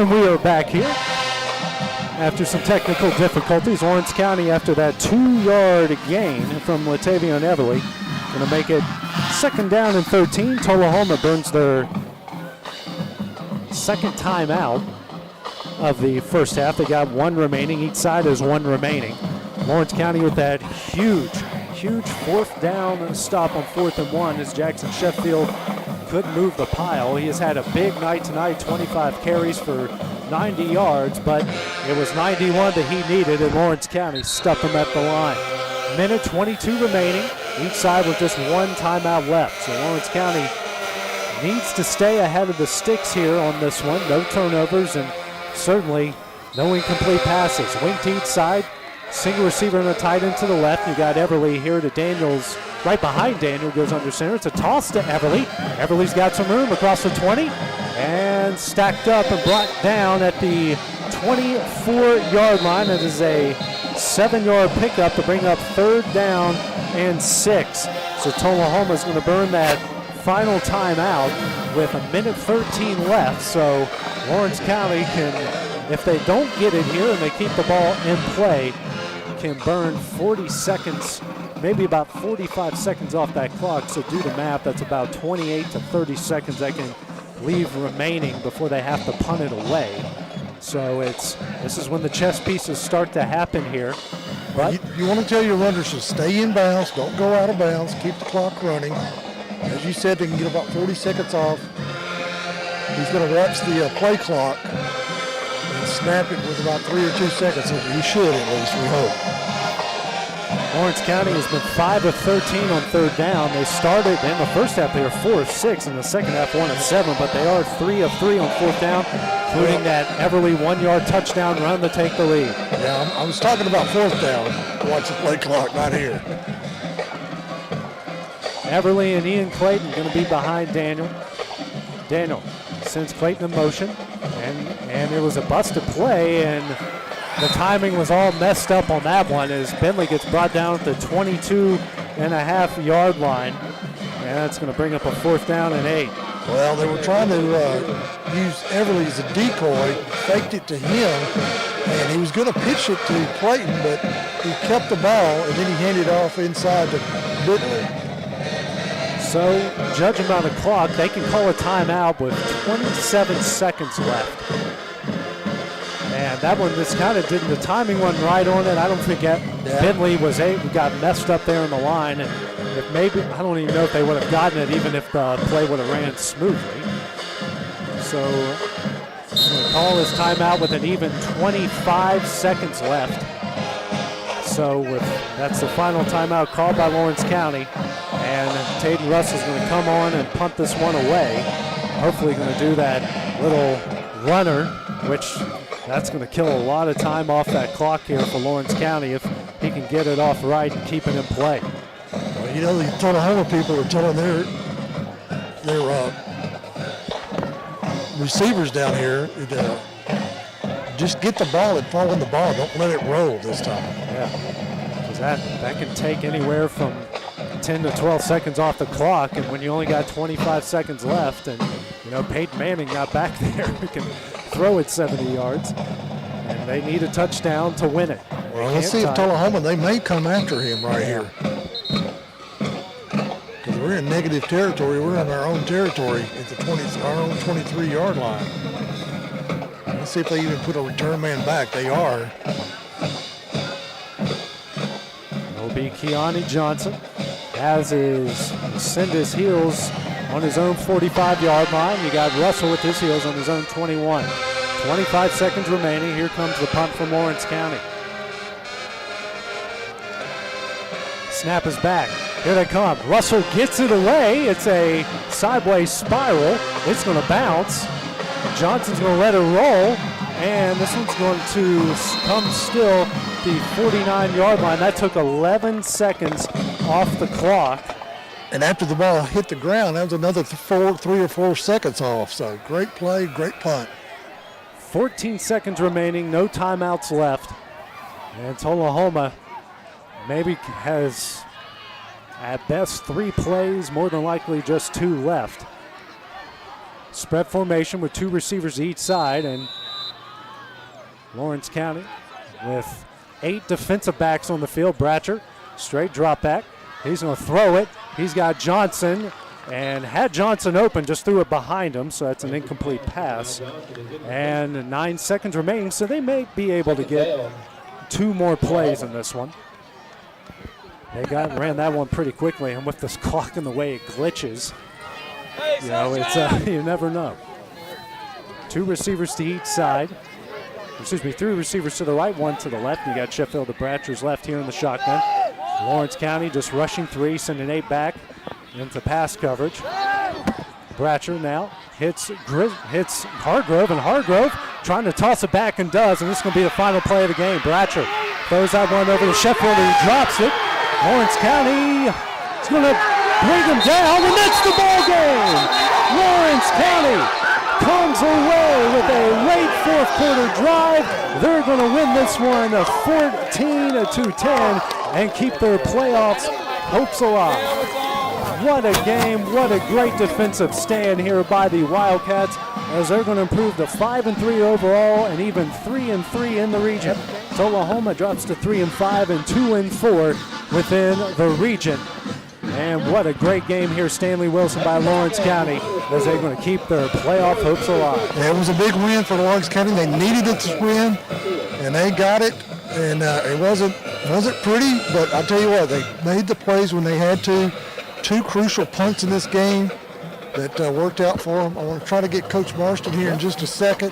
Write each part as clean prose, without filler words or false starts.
And we are back here after some technical difficulties. Lawrence County, after that 2-yard gain from Latavion Everly, going to make it 2nd down and 13. Tullahoma burns their second timeout of the first half. They got one remaining. Each side has one remaining. Lawrence County with that huge 4th down stop on 4th and 1 as Jackson Sheffield couldn't move the pile. He has had a big night tonight, 25 carries for 90 yards, but it was 91 that he needed, and Lawrence County stuffed him at the line. Minute 22 remaining. Each side with just one timeout left. So Lawrence County needs to stay ahead of the sticks here on this one. No turnovers and certainly no incomplete passes. Wing to each side. Single receiver and a tight end to the left. You got Everly here to Daniels. Right behind Daniel, goes under center. It's a toss to Everly. Everly's got some room across the 20 and stacked up and brought down at the 24-yard line. That is a 7-yard pickup to bring up 3rd down and 6. So Tullahoma is going to burn that final timeout with a minute 13 left. So Lawrence County can, if they don't get it here and they keep the ball in play, can burn 40 seconds, maybe about 45 seconds off that clock. So do the math, that's about 28 to 30 seconds they can leave remaining before they have to punt it away. So this is when the chess pieces start to happen here. But you want to tell your runners to stay in bounds, don't go out of bounds, keep the clock running. As you said, they can get about 40 seconds off. He's going to watch the play clock and snap it with about 3 or 2 seconds. He should, at least, we hope. Lawrence County has been 5 of 13 on 3rd down. They started in the first half, they were 4 of 6. In the second half, 1 of 7, but they are 3 of 3 on 4th down, including that Everly 1-yard touchdown run to take the lead. Yeah, I was talking about 4th down. Watch the play clock, not here. Everly and Ian Clayton going to be behind Daniel. Daniel sends Clayton in motion, and it was a busted play, and the timing was all messed up on that one as Bentley gets brought down at the 22.5-yard line, and that's going to bring up a 4th down and 8. Well, they were trying to use Everly as a decoy, faked it to him, and he was going to pitch it to Clayton, but he kept the ball, and then he handed it off inside to Bentley. So, judging by the clock, they can call a timeout with 27 seconds left. And that one just kind of didn't, the timing wasn't right on it. I don't think Bentley got messed up there on the line. And if maybe, I don't even know if they would have gotten it even if the play would have ran smoothly. So, we'll call this timeout with an even 25 seconds left. So that's the final timeout called by Lawrence County. And Tayden Russell's going to come on and punt this one away. Hopefully going to do that little runner, which that's going to kill a lot of time off that clock here for Lawrence County if he can get it off right and keep it in play. Well, you know, the Tullahoma people are telling their receivers down here to just get the ball and fall in the ball. Don't let it roll this time. Yeah, because that can take anywhere from 10 to 12 seconds off the clock, and when you only got 25 seconds left, and you know Peyton Manning got back there, he can throw it 70 yards, and they need a touchdown to win it. Well, let's see if Tullahoma, they may come after him right here. Because we're in negative territory. We're in our own territory at the our own 23-yard line. Let's see if they even put a return man back. They are. It'll be Keani Johnson. Send his heels on his own 45-yard line. You got Russell with his heels on his own 21. 25 seconds remaining. Here comes the punt from Lawrence County. Snap is back. Here they come. Russell gets it away. It's a sideways spiral. It's going to bounce. Johnson's going to let it roll. And this one's going to come still the 49-yard line. That took 11 seconds off the clock. And after the ball hit the ground, that was another 3 or 4 seconds off. So great play, great punt. 14 seconds remaining, no timeouts left. And Tullahoma maybe has at best 3 plays, more than likely just 2 left. Spread formation with 2 receivers each side, and Lawrence County with 8 defensive backs on the field. Bratcher, straight drop back. He's going to throw it. He's got Johnson, and had Johnson open, just threw it behind him, so that's an incomplete pass. And 9 seconds remaining, so they may be able to get 2 more plays in this one. They ran that one pretty quickly, and with this clock in the way it glitches, it's you never know. 2 receivers to each side. 3 receivers to the right, 1 to the left. You got Sheffield to Bratcher's left here in the shotgun. Lawrence County just rushing 3, sending 8 back into pass coverage. Bratcher now hits Hargrove, and Hargrove trying to toss it back and does, and this is going to be the final play of the game. Bratcher throws that one over to Sheffield, and he drops it. Lawrence County is going to bring him down, and that's the ball game. Lawrence County comes away with a late fourth quarter drive. They're going to win this one 14-10 and keep their playoffs hopes alive. What a game, what a great defensive stand here by the Wildcats, as they're going to improve to 5-3 overall and even 3-3 in the region. Tullahoma drops to 3-5 and 2-4 within the region. And what a great game here, Stanley Wilson by Lawrence County, as they're going to keep their playoff hopes alive. Yeah, it was a big win for Lawrence County. They needed it to win, and they got it. And it wasn't pretty, but I tell you what, they made the plays when they had to. 2 crucial punts in this game that worked out for them. I want to try to get Coach Marston here in just a second.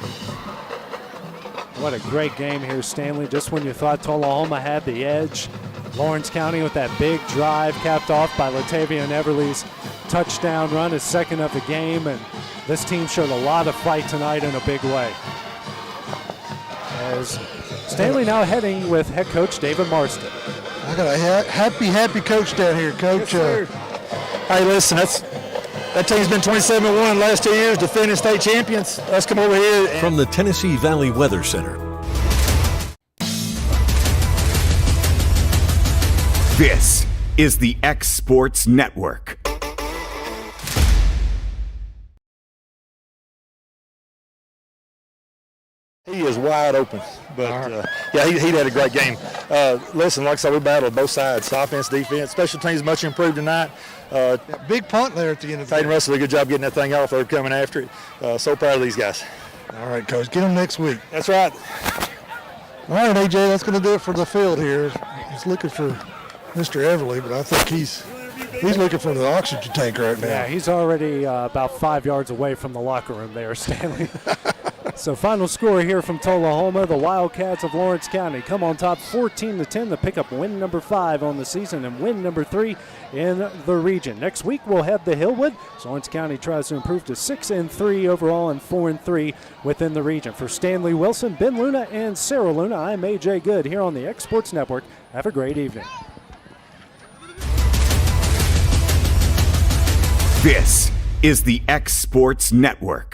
What a great game here, Stanley. Just when you thought Tullahoma had the edge, Lawrence County with that big drive capped off by Latavian Everly's touchdown run, his second of the game, and this team showed a lot of fight tonight in a big way. As Stanley now heading with head coach David Marston. I got a happy coach down here, Coach. Yes, hey, listen, that team's been 27-1 in the last 2 years, defending state champions. Let's come over here. From the Tennessee Valley Weather Center. This is the X Sports Network. He is wide open, but he had a great game. Listen, like I said, we battled both sides, offense, defense. Special teams much improved tonight. Big punt there at the end of the Tate and game. Russell did a good job getting that thing off. They're coming after it. So proud of these guys. All right, Coach, get them next week. That's right. All right, AJ, that's going to do it for the field here. He's looking for Mr. Everly, but I think he's looking for the oxygen tank right now. Yeah, he's already about 5 yards away from the locker room there, Stanley. So final score here from Tullahoma, the Wildcats of Lawrence County come on top 14-10 to pick up win number 5 on the season and win number 3 in the region. Next week we'll head to Hillwood. So Lawrence County tries to improve to 6-3 overall and 4-3 within the region. For Stanley Wilson, Ben Luna, and Sarah Luna, I'm AJ Good here on the X Sports Network. Have a great evening. This is the X Sports Network.